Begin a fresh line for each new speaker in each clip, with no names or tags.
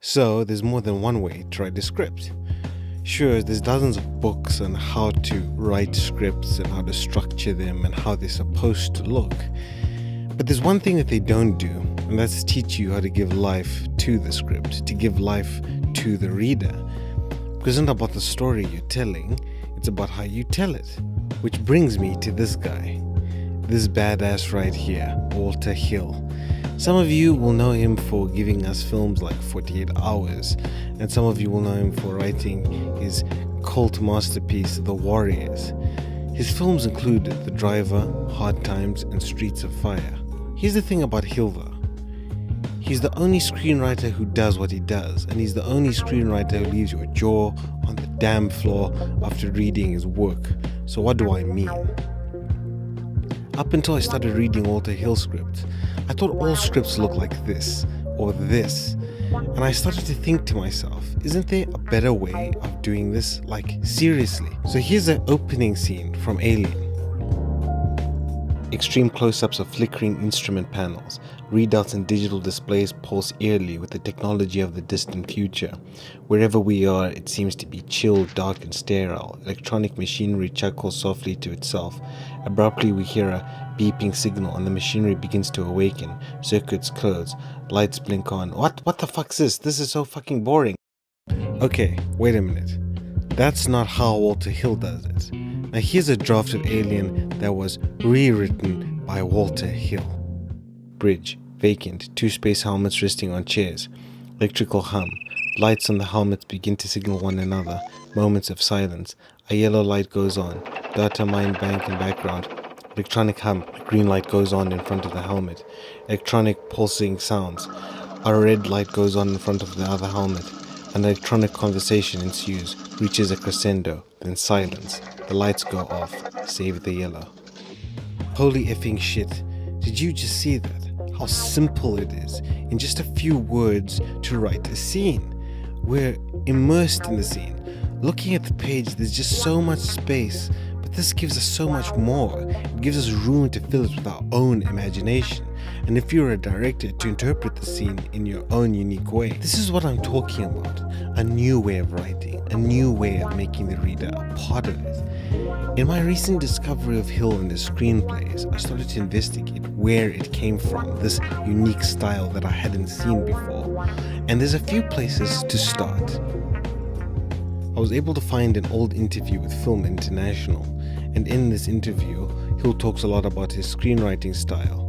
So there's more than one way to write a script. Sure, there's dozens of books on how to write scripts and how to structure them and how they're supposed to look. But there's one thing that they don't do, and that's teach you how to give life to the script, to give life to the reader. Because it's not about the story you're telling, it's about how you tell it. Which brings me to this guy. This badass right here, Walter Hill. Some of you will know him for giving us films like 48 Hours, and some of you will know him for writing his cult masterpiece, The Warriors. His films include The Driver, Hard Times, and Streets of Fire. Here's the thing about Hill though. He's the only screenwriter who does what he does, and he's the only screenwriter who leaves your jaw on the damn floor after reading his work. So what do I mean? Up until I started reading Walter Hill scripts, I thought all scripts looked like this, or this. And I started to think to myself, isn't there a better way of doing this? Like, seriously. So here's the opening scene from Alien. Extreme close-ups of flickering instrument panels, readouts and digital displays pulse eerily with the technology of the distant future. Wherever we are, it seems to be chill, dark and sterile. Electronic machinery chuckles softly to itself. Abruptly we hear a beeping signal and the machinery begins to awaken. Circuits close, lights blink on. What the fuck's this? This is so fucking boring. Okay, wait a minute. That's not how Walter Hill does it. Now here's a draft of Alien that was rewritten by Walter Hill. Bridge, vacant, two space helmets resting on chairs. Electrical hum. Lights on the helmets begin to signal one another. Moments of silence. A yellow light goes on. Data mine bank in background. Electronic hum. A green light goes on in front of the helmet. Electronic pulsing sounds. A red light goes on in front of the other helmet. An electronic conversation ensues, reaches a crescendo, then silence. The lights go off, save the yellow. Holy effing shit. Did you just see that? How simple it is, in just a few words, to write a scene. We're immersed in the scene. Looking at the page, there's just so much space, but this gives us so much more. It gives us room to fill it with our own imagination. And if you're a director, to interpret the scene in your own unique way. This is what I'm talking about. A new way of writing, a new way of making the reader a part of it. In my recent discovery of Hill and his screenplays, I started to investigate where it came from, this unique style that I hadn't seen before. And there's a few places to start. I was able to find an old interview with Film International, and in this interview, Hill talks a lot about his screenwriting style,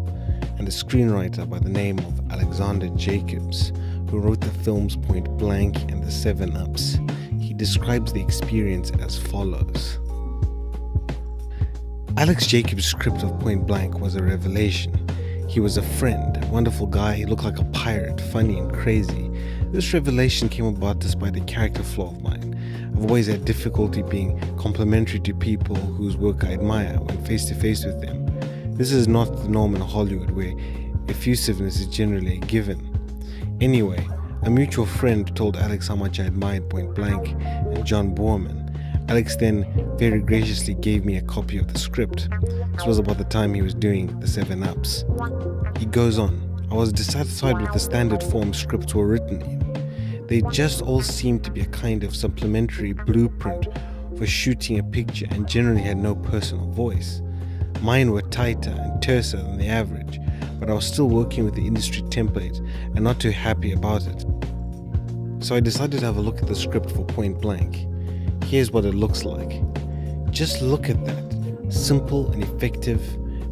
and a screenwriter by the name of Alexander Jacobs, who wrote the films Point Blank and The 7 Ups. He describes the experience as follows. Alex Jacobs' script of Point Blank was a revelation. He was a friend, a wonderful guy. He looked like a pirate, funny and crazy. This revelation came about despite a character flaw of mine. I've always had difficulty being complimentary to people whose work I admire when face to face with them. This is not the norm in Hollywood, where effusiveness is generally a given. Anyway, a mutual friend told Alex how much I admired Point Blank and John Boorman. Alex then very graciously gave me a copy of the script. This was about the time he was doing the 7 Ups. He goes on, I was dissatisfied with the standard form scripts were written in. They just all seemed to be a kind of supplementary blueprint for shooting a picture and generally had no personal voice. Mine were tighter and terser than the average, but I was still working with the industry template and not too happy about it. So I decided to have a look at the script for Point Blank. Here's what it looks like. Just look at that. Simple and effective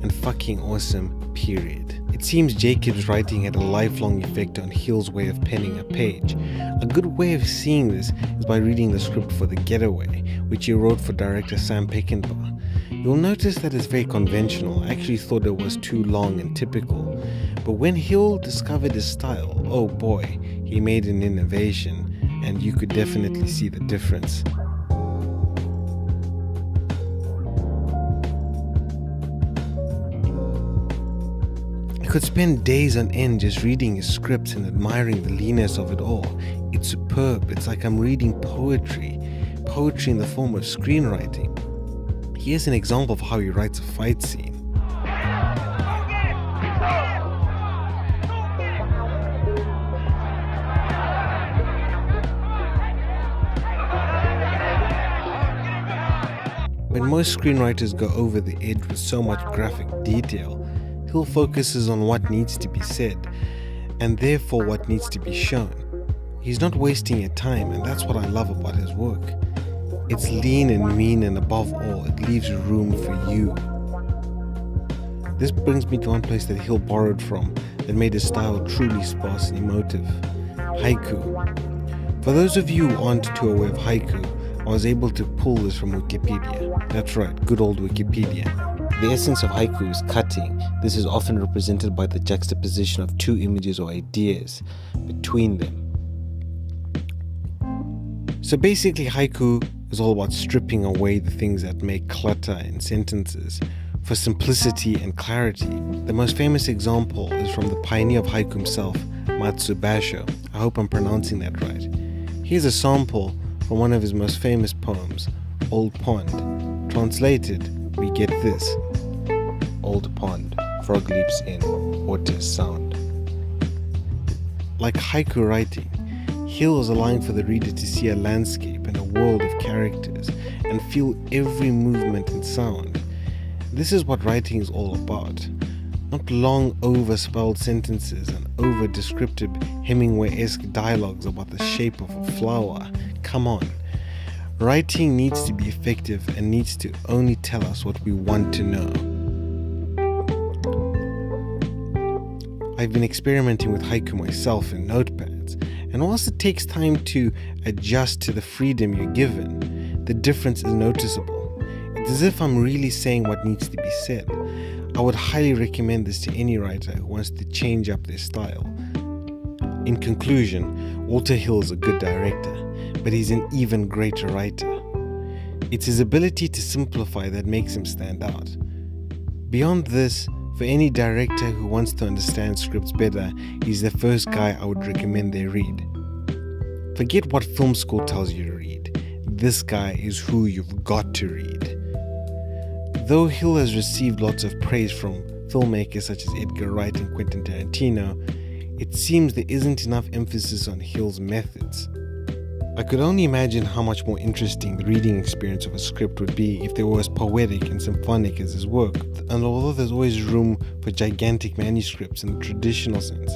and fucking awesome, period. It seems Jacobs' writing had a lifelong effect on Hill's way of penning a page. A good way of seeing this is by reading the script for The Getaway, which he wrote for director Sam Peckinpah. You'll notice that it's very conventional. I actually thought it was too long and typical. But when Hill discovered his style, oh boy, he made an innovation, and you could definitely see the difference. I could spend days on end just reading his scripts and admiring the leanness of it all. It's superb. It's like I'm reading poetry. Poetry in the form of screenwriting. Here's an example of how he writes a fight scene. When most screenwriters go over the edge with so much graphic detail, Hill focuses on what needs to be said, and therefore what needs to be shown. He's not wasting your time, and that's what I love about his work. It's lean and mean, and above all, it leaves room for you. This brings me to one place that Hill borrowed from that made his style truly sparse and emotive: haiku. For those of you who aren't too aware of haiku, I was able to pull this from Wikipedia. That's right, good old Wikipedia. The essence of haiku is cutting. This is often represented by the juxtaposition of two images or ideas between them. So basically, haiku is all about stripping away the things that make clutter in sentences for simplicity and clarity. The most famous example is from the pioneer of haiku himself, Matsu Basho. I hope I'm pronouncing that right. Here's a sample from one of his most famous poems, Old Pond. Translated, we get this: Old pond, frog leaps in, water sound. Like haiku writing, Hill is allowing for the reader to see a landscape and a world of characters and feel every movement and sound. This is what writing is all about. Not long over-spelled sentences and over-descriptive Hemingway-esque dialogues about the shape of a flower. Come on. Writing needs to be effective and needs to only tell us what we want to know. I've been experimenting with haiku myself in notepads, and whilst it takes time to adjust to the freedom you're given, the difference is noticeable. It's as if I'm really saying what needs to be said. I would highly recommend this to any writer who wants to change up their style. In conclusion, Walter Hill is a good director, but he's an even greater writer. It's his ability to simplify that makes him stand out. Beyond this, for any director who wants to understand scripts better, he's the first guy I would recommend they read. Forget what film school tells you to read. This guy is who you've got to read. Though Hill has received lots of praise from filmmakers such as Edgar Wright and Quentin Tarantino, it seems there isn't enough emphasis on Hill's methods. I could only imagine how much more interesting the reading experience of a script would be if they were as poetic and symphonic as his work. And although there's always room for gigantic manuscripts in the traditional sense,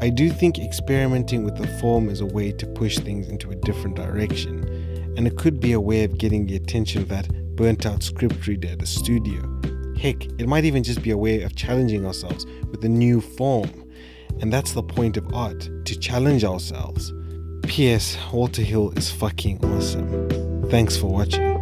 I do think experimenting with the form is a way to push things into a different direction, and it could be a way of getting the attention of that burnt-out script reader at a studio. Heck, it might even just be a way of challenging ourselves with a new form. And that's the point of art, to challenge ourselves. P.S. Walter Hill is fucking awesome. Thanks for watching.